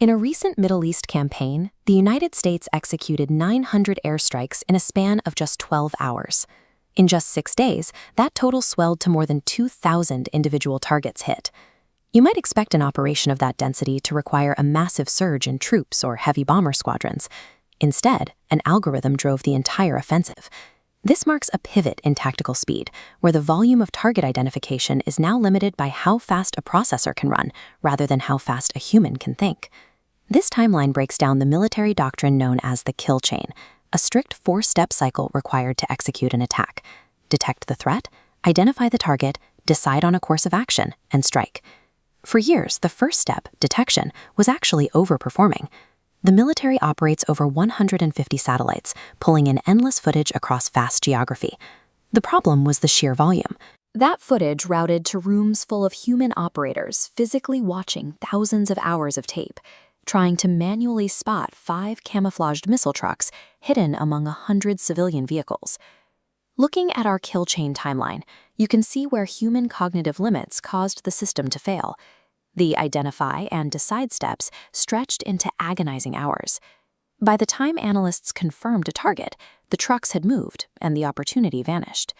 In a recent Middle East campaign, the United States executed 900 airstrikes in a span of just 12 hours. In just 6 days, that total swelled to more than 2,000 individual targets hit. You might expect an operation of that density to require a massive surge in troops or heavy bomber squadrons. Instead, an algorithm drove the entire offensive. This marks a pivot in tactical speed, where the volume of target identification is now limited by how fast a processor can run, rather than how fast a human can think. This timeline breaks down the military doctrine known as the kill chain, a strict 4-step cycle required to execute an attack. Detect the threat, identify the target, decide on a course of action, and strike. For years, the first step, detection, was actually overperforming. The military operates over 150 satellites, pulling in endless footage across vast geography. The problem was the sheer volume. That footage routed to rooms full of human operators, physically watching thousands of hours of tape, trying to manually spot 5 camouflaged missile trucks hidden among 100 civilian vehicles. Looking at our kill chain timeline, you can see where human cognitive limits caused the system to fail. The identify and decide steps stretched into agonizing hours. By the time analysts confirmed a target, the trucks had moved and the opportunity vanished.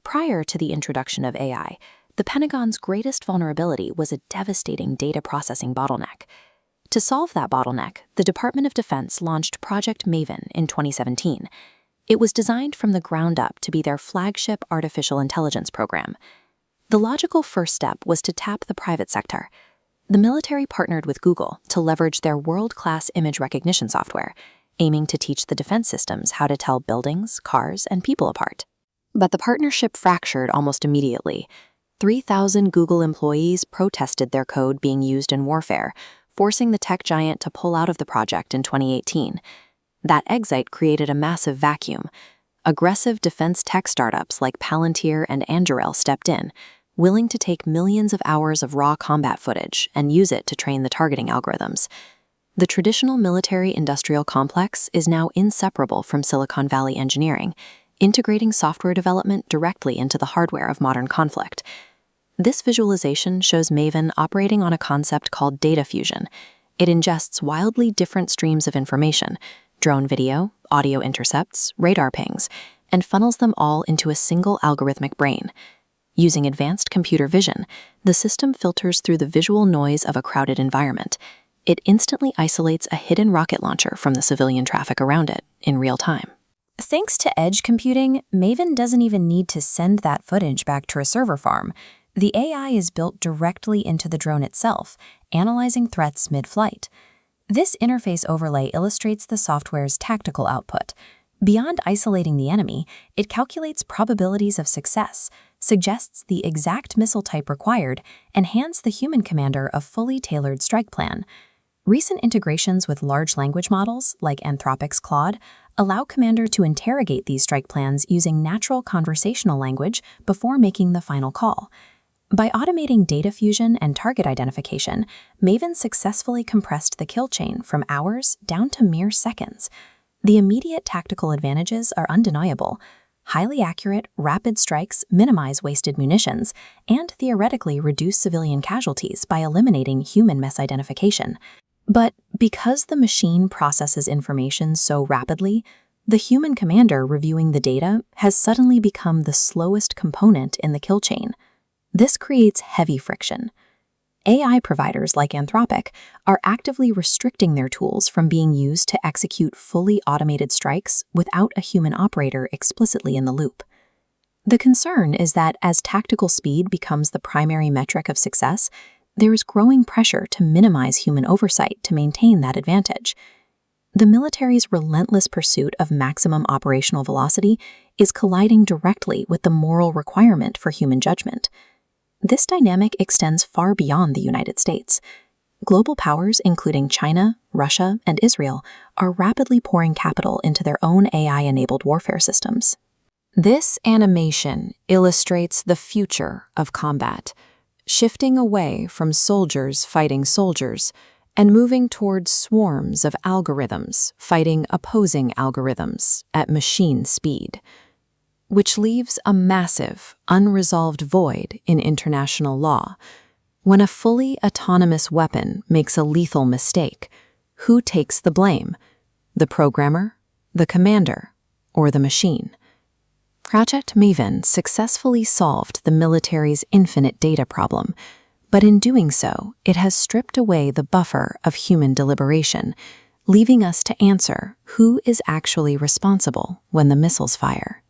Prior to the introduction of AI, the Pentagon's greatest vulnerability was a devastating data processing bottleneck. To solve that bottleneck, the Department of Defense launched Project Mevan in 2017. It was designed from the ground up to be their flagship artificial intelligence program. The logical first step was to tap the private sector. The military partnered with Google to leverage their world-class image recognition software, aiming to teach the defense systems how to tell buildings, cars, and people apart. But the partnership fractured almost immediately. 3,000 Google employees protested their code being used in warfare, forcing the tech giant to pull out of the project in 2018. That exit created a massive vacuum. Aggressive defense tech startups like Palantir and Anduril stepped in, willing to take millions of hours of raw combat footage and use it to train the targeting algorithms. The traditional military-industrial complex is now inseparable from Silicon Valley engineering, integrating software development directly into the hardware of modern conflict. This visualization shows Mevan operating on a concept called data fusion. It ingests wildly different streams of information, drone video, audio intercepts, radar pings, and funnels them all into a single algorithmic brain. Using advanced computer vision, the system filters through the visual noise of a crowded environment. It instantly isolates a hidden rocket launcher from the civilian traffic around it in real time. Thanks to edge computing, Mevan doesn't even need to send that footage back to a server farm. The AI is built directly into the drone itself, analyzing threats mid-flight. This interface overlay illustrates the software's tactical output. Beyond isolating the enemy, it calculates probabilities of success, suggests the exact missile type required, and hands the human commander a fully tailored strike plan. Recent integrations with large language models, like Anthropic's Claude, allow commander to interrogate these strike plans using natural conversational language before making the final call. By automating data fusion and target identification, Mevan successfully compressed the kill chain from hours down to mere seconds. The immediate tactical advantages are undeniable. Highly accurate, rapid strikes minimize wasted munitions and theoretically reduce civilian casualties by eliminating human misidentification. But because the machine processes information so rapidly, the human commander reviewing the data has suddenly become the slowest component in the kill chain. This creates heavy friction. AI providers like Anthropic are actively restricting their tools from being used to execute fully automated strikes without a human operator explicitly in the loop. The concern is that as tactical speed becomes the primary metric of success, there is growing pressure to minimize human oversight to maintain that advantage. The military's relentless pursuit of maximum operational velocity is colliding directly with the moral requirement for human judgment. This dynamic extends far beyond the United States. Global powers, including China, Russia, and Israel, are rapidly pouring capital into their own AI-enabled warfare systems. This animation illustrates the future of combat, shifting away from soldiers fighting soldiers and moving towards swarms of algorithms fighting opposing algorithms at machine speed, which leaves a massive, unresolved void in international law. When a fully autonomous weapon makes a lethal mistake, who takes the blame? The programmer, the commander, or the machine? Project Mevan successfully solved the military's infinite data problem, but in doing so, it has stripped away the buffer of human deliberation, leaving us to answer who is actually responsible when the missiles fire.